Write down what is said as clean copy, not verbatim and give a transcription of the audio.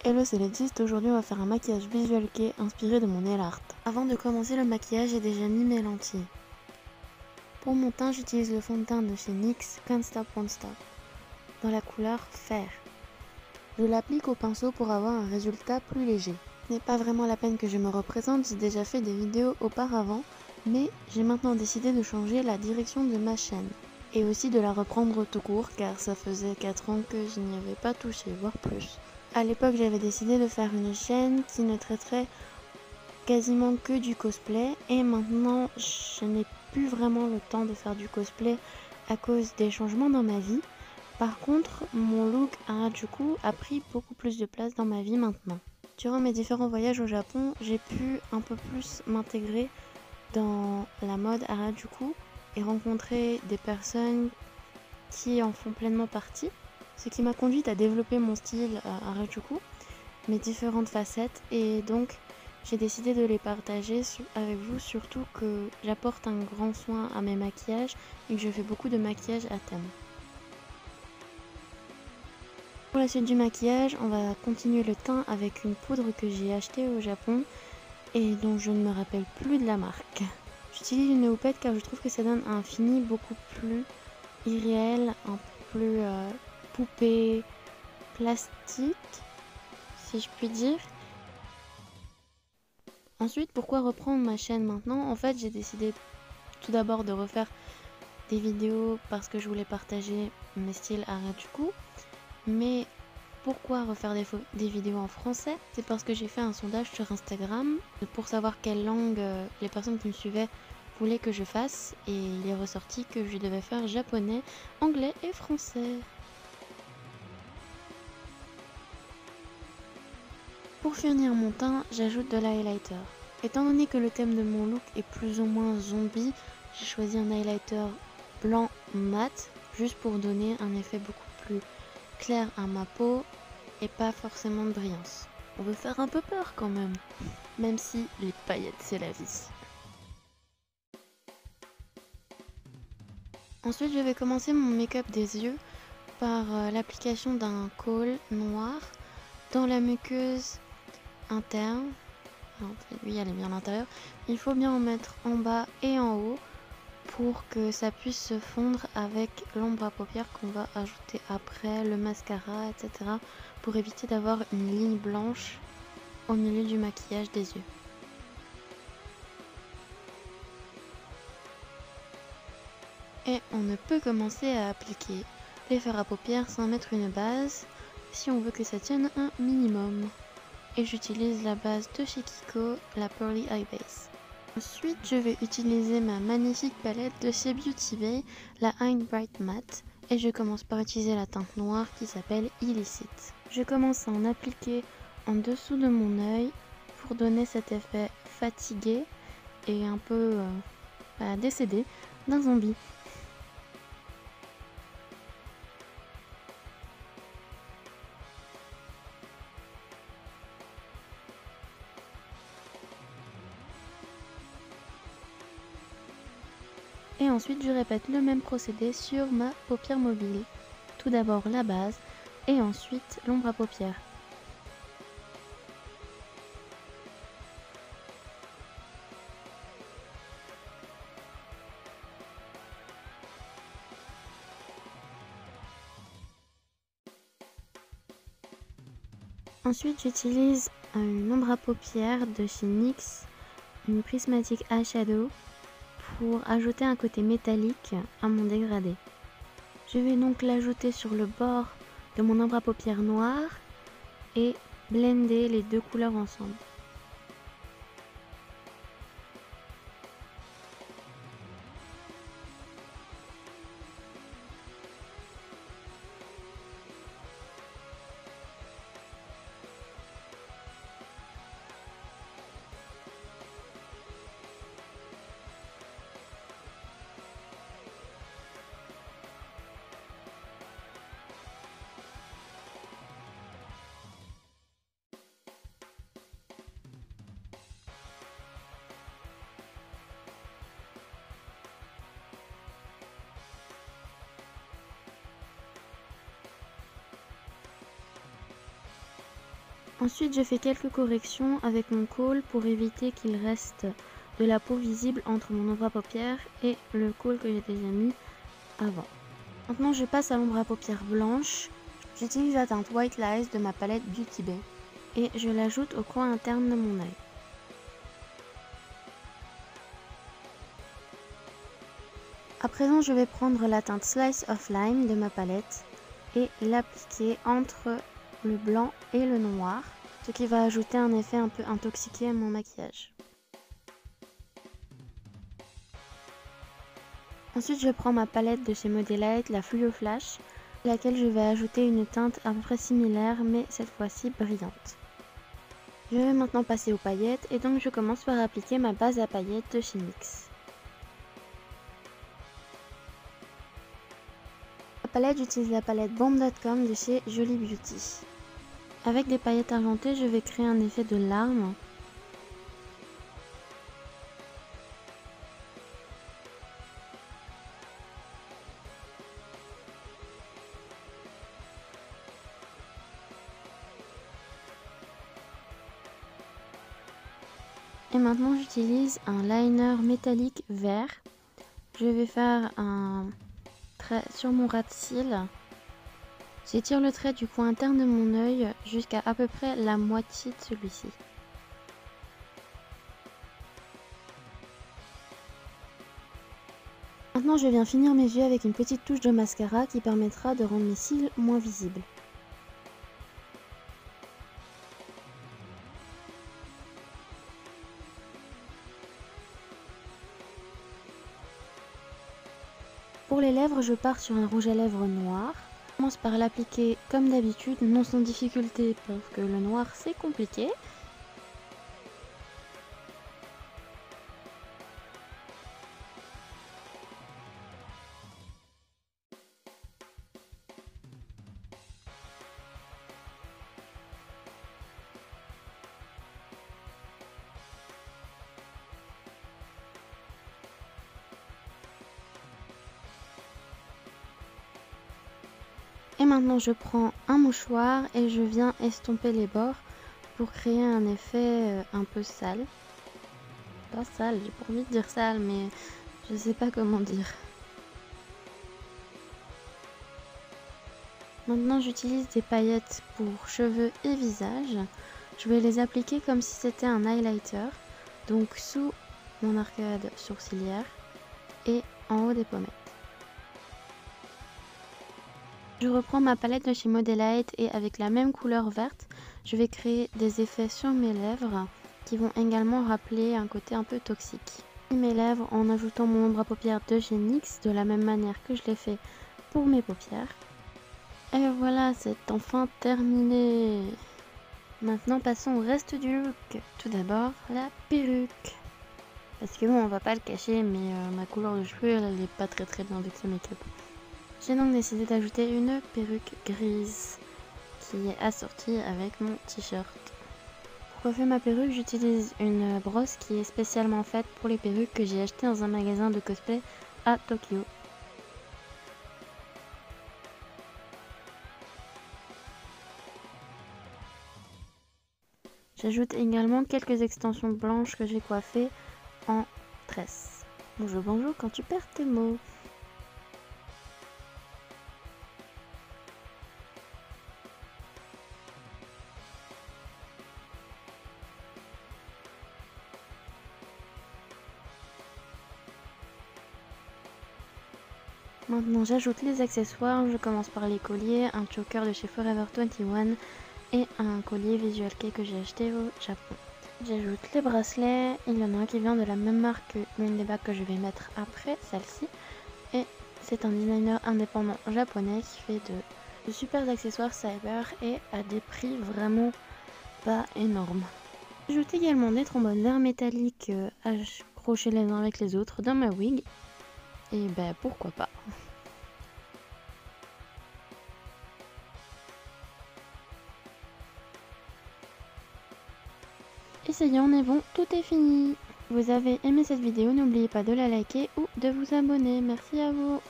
Hello, c'est Ledgist. Aujourd'hui, on va faire un maquillage visual kei inspiré de mon nail art. Avant de commencer le maquillage, j'ai déjà mis mes lentilles. Pour mon teint, j'utilise le fond de teint de chez NYX Can't Stop Won't Stop dans la couleur fer. Je l'applique au pinceau pour avoir un résultat plus léger. Ce n'est pas vraiment la peine que je me représente, j'ai déjà fait des vidéos auparavant, mais j'ai maintenant décidé de changer la direction de ma chaîne. Et aussi de la reprendre tout court, car ça faisait 4 ans que je n'y avais pas touché, voire plus. À l'époque, j'avais décidé de faire une chaîne qui ne traiterait quasiment que du cosplay, et maintenant je n'ai plus vraiment le temps de faire du cosplay à cause des changements dans ma vie. Par contre, mon look Harajuku a pris beaucoup plus de place dans ma vie maintenant. Durant mes différents voyages au Japon, j'ai pu un peu plus m'intégrer dans la mode Harajuku et rencontrer des personnes qui en font pleinement partie, ce qui m'a conduite à développer mon style Harajuku, mes différentes facettes, et donc j'ai décidé de les partager avec vous, surtout que j'apporte un grand soin à mes maquillages et que je fais beaucoup de maquillage à thème. Pour la suite du maquillage, on va continuer le teint avec une poudre que j'ai achetée au Japon et dont je ne me rappelle plus de la marque. J'utilise une houppette car je trouve que ça donne un fini beaucoup plus irréel, un peu plus poupée plastique, si je puis dire. Ensuite, pourquoi reprendre ma chaîne maintenant? En fait, j'ai décidé tout d'abord de refaire des vidéos parce que je voulais partager mes styles Harajuku. Mais pourquoi refaire des vidéos en français? C'est parce que j'ai fait un sondage sur Instagram pour savoir quelle langue les personnes qui me suivaient voulaient que je fasse. Et il est ressorti que je devais faire japonais, anglais et français. Pour finir mon teint, j'ajoute de l'highlighter. Étant donné que le thème de mon look est plus ou moins zombie, j'ai choisi un highlighter blanc mat, juste pour donner un effet beaucoup plus clair à ma peau et pas forcément de brillance. On veut faire un peu peur quand même si les paillettes c'est la vie. Ensuite, je vais commencer mon make-up des yeux par l'application d'un kohl noir dans la muqueuse interne. Lui, elle est bien à l'intérieur. Il faut bien en mettre en bas et en haut pour que ça puisse se fondre avec l'ombre à paupières qu'on va ajouter après, le mascara, etc. pour éviter d'avoir une ligne blanche au milieu du maquillage des yeux. Et on ne peut commencer à appliquer les fards à paupières sans mettre une base si on veut que ça tienne un minimum. Et j'utilise la base de chez Kiko, la Pearly Eye Base. Ensuite, je vais utiliser ma magnifique palette de chez Beauty Bay, la High Bright Matte, et je commence par utiliser la teinte noire qui s'appelle Illicit. Je commence à en appliquer en dessous de mon œil pour donner cet effet fatigué et un peu décédé d'un zombie. Et ensuite je répète le même procédé sur ma paupière mobile. Tout d'abord la base et ensuite l'ombre à paupières. Ensuite j'utilise une ombre à paupières de chez NYX, une prismatique eyeshadow, pour ajouter un côté métallique à mon dégradé. Je vais donc l'ajouter sur le bord de mon ombre à paupières noire et blender les deux couleurs ensemble. Ensuite, je fais quelques corrections avec mon kohl pour éviter qu'il reste de la peau visible entre mon ombre à paupières et le kohl que j'ai déjà mis avant. Maintenant, je passe à l'ombre à paupières blanche. J'utilise la teinte White Lies de ma palette Beauty Bay et je l'ajoute au coin interne de mon œil. À présent, je vais prendre la teinte Slice of Lime de ma palette et l'appliquer entre le blanc et le noir, ce qui va ajouter un effet un peu intoxiqué à mon maquillage. Ensuite, je prends ma palette de chez Modelite, la Fluo Flash, à laquelle je vais ajouter une teinte à peu près similaire, mais cette fois-ci brillante. Je vais maintenant passer aux paillettes et donc je commence par appliquer ma base à paillettes de chez NYX. Palette, j'utilise la palette Bomb.com de chez Jolie Beauty. Avec des paillettes argentées, je vais créer un effet de larmes. Et maintenant, j'utilise un liner métallique vert. Je vais faire un trait sur mon ras de cils. J'étire le trait du coin interne de mon œil jusqu'à peu près la moitié de celui-ci. Maintenant, je viens finir mes yeux avec une petite touche de mascara qui permettra de rendre mes cils moins visibles. Pour les lèvres, je pars sur un rouge à lèvres noir. Je commence par l'appliquer comme d'habitude, non sans difficulté parce que le noir c'est compliqué. Et maintenant je prends un mouchoir et je viens estomper les bords pour créer un effet un peu sale. Pas sale, j'ai pas envie de dire sale, mais je sais pas comment dire. Maintenant j'utilise des paillettes pour cheveux et visage. Je vais les appliquer comme si c'était un highlighter, donc sous mon arcade sourcilière et en haut des pommettes. Je reprends ma palette de chez Modelite et avec la même couleur verte, je vais créer des effets sur mes lèvres qui vont également rappeler un côté un peu toxique. Mes lèvres en ajoutant mon ombre à paupières de chez NYX de la même manière que je l'ai fait pour mes paupières. Et voilà, c'est enfin terminé. Maintenant passons au reste du look. Tout d'abord la perruque. Parce que bon, on va pas le cacher, mais ma couleur de cheveux elle est pas très bien avec ce make-up. J'ai donc décidé d'ajouter une perruque grise qui est assortie avec mon t-shirt. Pour coiffer ma perruque, j'utilise une brosse qui est spécialement faite pour les perruques que j'ai achetée dans un magasin de cosplay à Tokyo. J'ajoute également quelques extensions blanches que j'ai coiffées en tresse. Bonjour quand tu perds tes mots. Maintenant j'ajoute les accessoires, je commence par les colliers, un choker de chez Forever 21 et un collier Visual Kei que j'ai acheté au Japon. J'ajoute les bracelets, il y en a un qui vient de la même marque que l'une des bagues que je vais mettre après celle-ci. Et c'est un designer indépendant japonais qui fait de super accessoires cyber et à des prix vraiment pas énormes. J'ajoute également des trombones verts métalliques accrochés les uns avec les autres dans ma wig. Et ben pourquoi pas. Et ça y est, on est bon, tout est fini. Vous avez aimé cette vidéo, n'oubliez pas de la liker ou de vous abonner. Merci à vous.